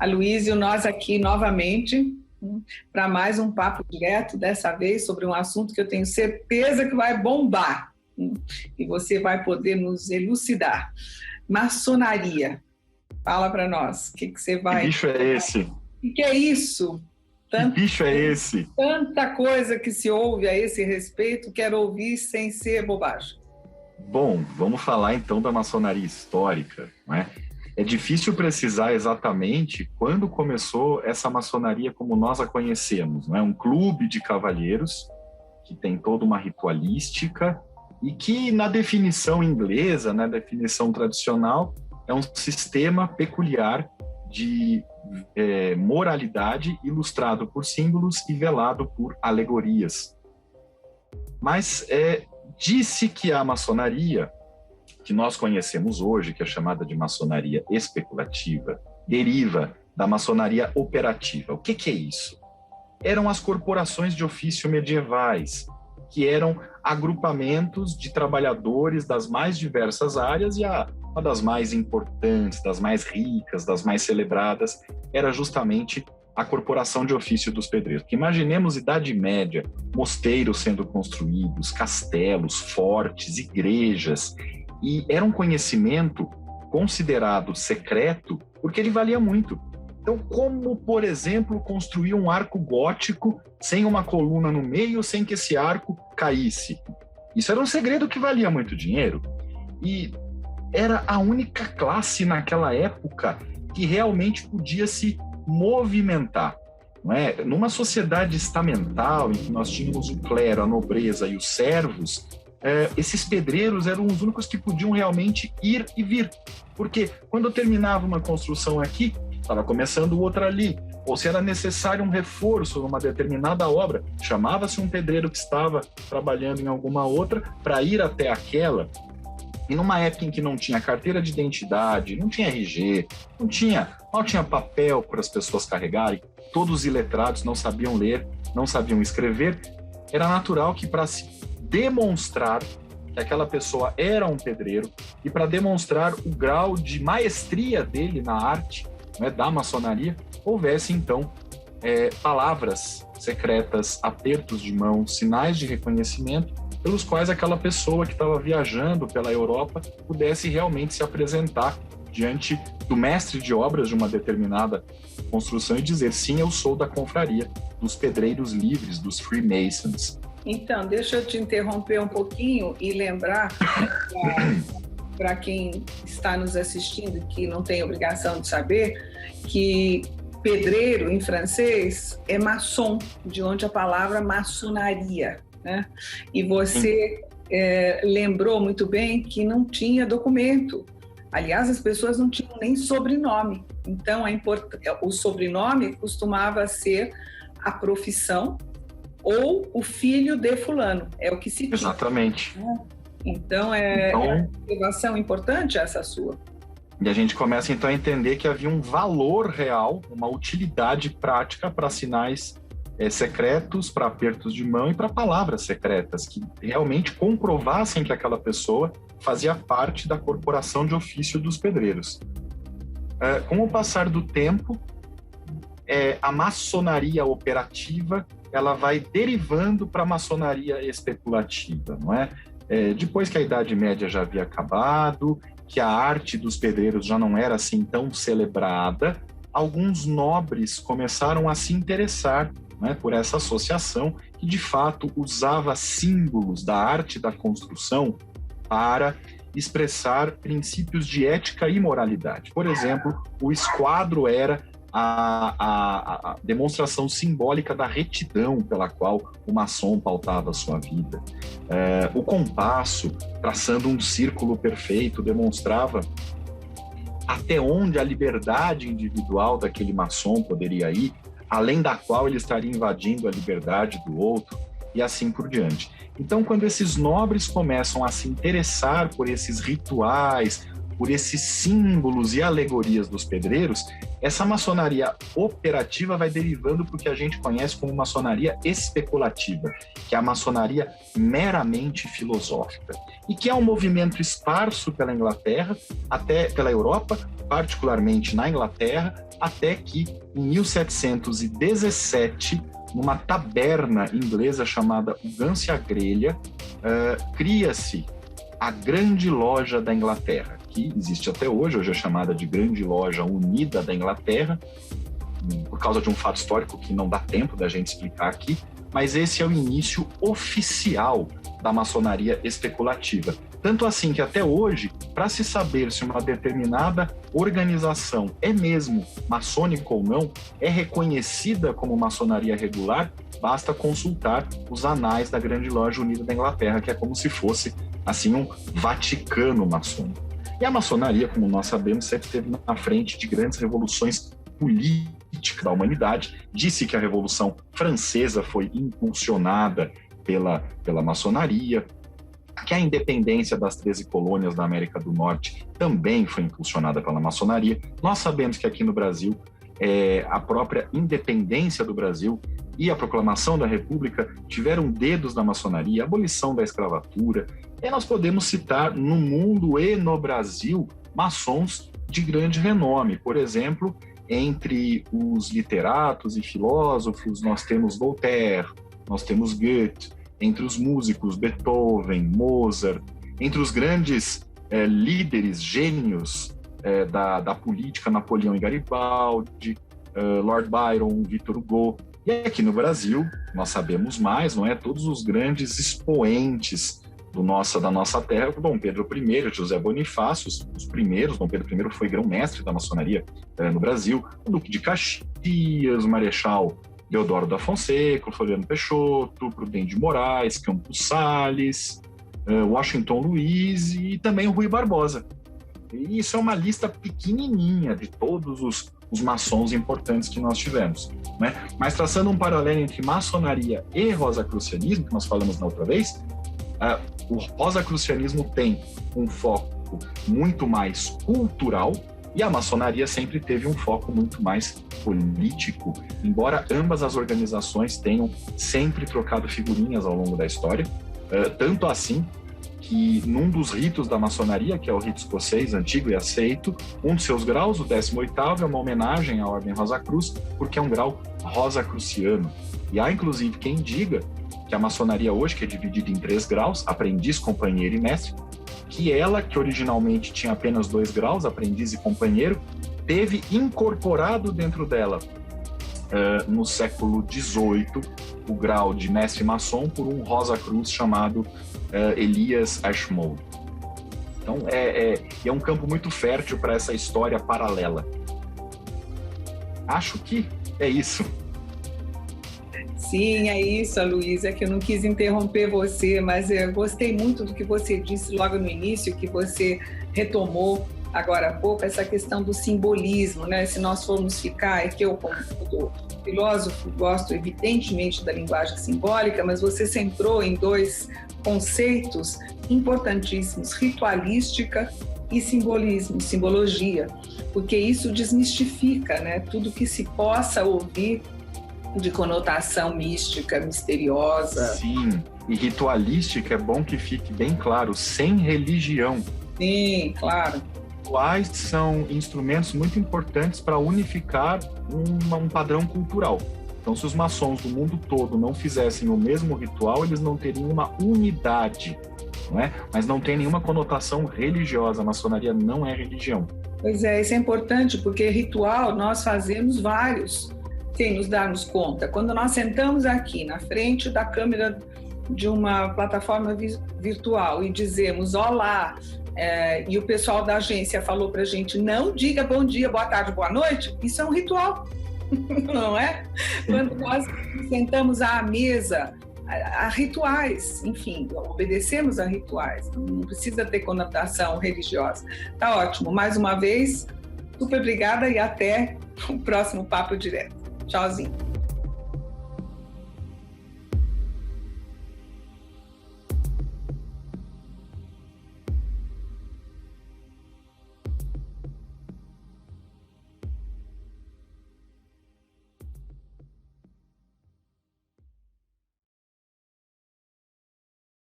Aloysio, nós aqui novamente para mais um Papo Direto, dessa vez sobre um assunto que eu tenho certeza que vai bombar e você vai poder nos elucidar. Maçonaria. Fala para nós, o que você vai... Que bicho é esse? O que é isso? Que bicho é esse? Tanta coisa que se ouve a esse respeito, quero ouvir sem ser bobagem. Bom, vamos falar então da maçonaria histórica, não é? É difícil precisar exatamente quando começou essa maçonaria como nós a conhecemos, não é? Um clube de cavalheiros que tem toda uma ritualística e que na definição inglesa, na definição tradicional, é um sistema peculiar de moralidade ilustrado por símbolos e velado por alegorias. Mas disse que a maçonaria, que nós conhecemos hoje, que é chamada de maçonaria especulativa, deriva da maçonaria operativa. O que é isso? Eram as corporações de ofício medievais, que eram agrupamentos de trabalhadores das mais diversas áreas, e uma das mais importantes, das mais ricas, das mais celebradas, era justamente a corporação de ofício dos pedreiros. Porque imaginemos Idade Média, mosteiros sendo construídos, castelos, fortes, igrejas, e era um conhecimento considerado secreto porque ele valia muito. Então, como, por exemplo, construir um arco gótico sem uma coluna no meio, sem que esse arco caísse? Isso era um segredo que valia muito dinheiro. E era a única classe naquela época que realmente podia se movimentar. Não é? Numa sociedade estamental, em que nós tínhamos o clero, a nobreza e os servos, esses pedreiros eram os únicos que podiam realmente ir e vir. Porque quando terminava uma construção aqui, estava começando outra ali. Ou se era necessário um reforço numa determinada obra, chamava-se um pedreiro que estava trabalhando em alguma outra para ir até aquela. E numa época em que não tinha carteira de identidade, não tinha RG, mal tinha papel para as pessoas carregarem, todos os iletrados não sabiam ler, não sabiam escrever, era natural que para se demonstrar que aquela pessoa era um pedreiro e para demonstrar o grau de maestria dele na arte, né, da maçonaria, houvesse então palavras secretas, apertos de mão, sinais de reconhecimento, pelos quais aquela pessoa que estava viajando pela Europa pudesse realmente se apresentar diante do mestre de obras de uma determinada construção e dizer: sim, eu sou da confraria dos pedreiros livres, dos Freemasons. Então, deixa eu te interromper um pouquinho e lembrar para quem está nos assistindo, que não tem obrigação de saber, que pedreiro em francês é maçon, de onde a palavra maçonaria, né? E você lembrou muito bem que não tinha documento. Aliás, as pessoas não tinham nem sobrenome. Então, o sobrenome costumava ser a profissão ou o filho de fulano. É o que se tinha. Exatamente. Então, é uma observação importante essa sua. E a gente começa então a entender que havia um valor real, uma utilidade prática para sinais secretos, para apertos de mão e para palavras secretas, que realmente comprovassem que aquela pessoa fazia parte da corporação de ofício dos pedreiros. Com o passar do tempo, a maçonaria operativa ela vai derivando para a maçonaria especulativa, não é? Depois que a Idade Média já havia acabado, que a arte dos pedreiros já não era assim tão celebrada, alguns nobres começaram a se interessar, né, por essa associação que, de fato, usava símbolos da arte da construção para expressar princípios de ética e moralidade. Por exemplo, o esquadro era a demonstração simbólica da retidão pela qual o maçom pautava a sua vida. O compasso, traçando um círculo perfeito, demonstrava até onde a liberdade individual daquele maçom poderia ir, além da qual ele estaria invadindo a liberdade do outro, e assim por diante. Então, quando esses nobres começam a se interessar por esses rituais, por esses símbolos e alegorias dos pedreiros, essa maçonaria operativa vai derivando para o que a gente conhece como maçonaria especulativa, que é a maçonaria meramente filosófica, e que é um movimento esparso pela Inglaterra, até pela Europa, particularmente na Inglaterra, até que em 1717, numa taberna inglesa chamada O Ganso e a Grelha, cria-se a Grande Loja da Inglaterra, que existe até hoje é chamada de Grande Loja Unida da Inglaterra, por causa de um fato histórico que não dá tempo da gente explicar aqui, mas esse é o início oficial da maçonaria especulativa. Tanto assim que até hoje, para se saber se uma determinada organização é mesmo maçônica ou não, é reconhecida como maçonaria regular, basta consultar os anais da Grande Loja Unida da Inglaterra, que é como se fosse assim um Vaticano maçônico. E a maçonaria, como nós sabemos, sempre esteve na frente de grandes revoluções políticas da humanidade. Disse que a Revolução Francesa foi impulsionada pela maçonaria, que a independência das 13 colônias da América do Norte também foi impulsionada pela maçonaria. Nós sabemos que aqui no Brasil, a própria independência do Brasil e a proclamação da República tiveram dedos da maçonaria, a abolição da escravatura. E nós podemos citar no mundo e no Brasil maçons de grande renome. Por exemplo, entre os literatos e filósofos, nós temos Voltaire, nós temos Goethe. Entre os músicos, Beethoven, Mozart. Entre os grandes líderes, gênios da política, Napoleão e Garibaldi, Lord Byron, Victor Hugo. E aqui no Brasil, nós sabemos mais, não é? Todos os grandes expoentes da nossa terra, Dom Pedro I, José Bonifácio, os primeiros. Dom Pedro I foi grão-mestre da maçonaria no Brasil, o Duque de Caxias, o Marechal Deodoro da Fonseca, Floriano Peixoto, Prudente de Moraes, Campos Salles, Washington Luiz e também o Rui Barbosa. E isso é uma lista pequenininha de todos os maçons importantes que nós tivemos, né? Mas traçando um paralelo entre maçonaria e rosacrucianismo, que nós falamos na outra vez, o rosacrucianismo tem um foco muito mais cultural e a maçonaria sempre teve um foco muito mais político, embora ambas as organizações tenham sempre trocado figurinhas ao longo da história, tanto assim que num dos ritos da maçonaria, que é o rito escocês antigo e aceito, um dos seus graus, o 18º, é uma homenagem à Ordem Rosa Cruz, porque é um grau rosacruciano. E há inclusive quem diga que a maçonaria hoje, que é dividida em 3 graus, aprendiz, companheiro e mestre, que ela, que originalmente tinha apenas 2 graus, aprendiz e companheiro, teve incorporado dentro dela, no século XVIII, o grau de mestre maçom por um Rosa Cruz chamado Elias Ashmole. Então, é um campo muito fértil para essa história paralela. Acho que é isso. Sim, é isso, Aloísia, que eu não quis interromper você, mas eu gostei muito do que você disse logo no início, que você retomou agora há pouco, essa questão do simbolismo, né? Se nós formos ficar, que eu, como filósofo, gosto evidentemente da linguagem simbólica, mas você centrou em 2 conceitos importantíssimos, ritualística e simbolismo, simbologia, porque isso desmistifica, né? Tudo que se possa ouvir de conotação mística, misteriosa. Sim, e ritualística é bom que fique bem claro, sem religião. Sim, claro. Rituais são instrumentos muito importantes para unificar um padrão cultural. Então, se os maçons do mundo todo não fizessem o mesmo ritual, eles não teriam uma unidade, não é? Mas não tem nenhuma conotação religiosa. A maçonaria não é religião. Pois é, isso é importante, porque ritual nós fazemos vários, sem nos darmos conta. Quando nós sentamos aqui na frente da câmera de uma plataforma virtual e dizemos olá, e o pessoal da agência falou para a gente não diga bom dia, boa tarde, boa noite, isso é um ritual, não é? Quando nós sentamos à mesa, a rituais, enfim, obedecemos a rituais, não precisa ter conotação religiosa. Tá ótimo, mais uma vez, super obrigada e até o próximo Papo Direto. Tchauzinho.